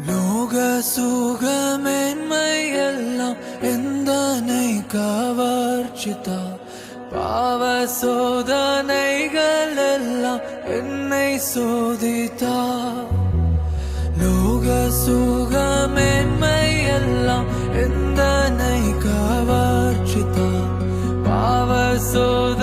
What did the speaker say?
லோக சுகமேன்மையெல்லாம் எந்தனை கவர்ச்சித்தா பாவ சோதனைகள் எல்லாம் என்னை சோதித்தா லோக சுகமேன்மையெல்லாம் எந்தனை கவர்ச்சித்தா பாவ சோதனை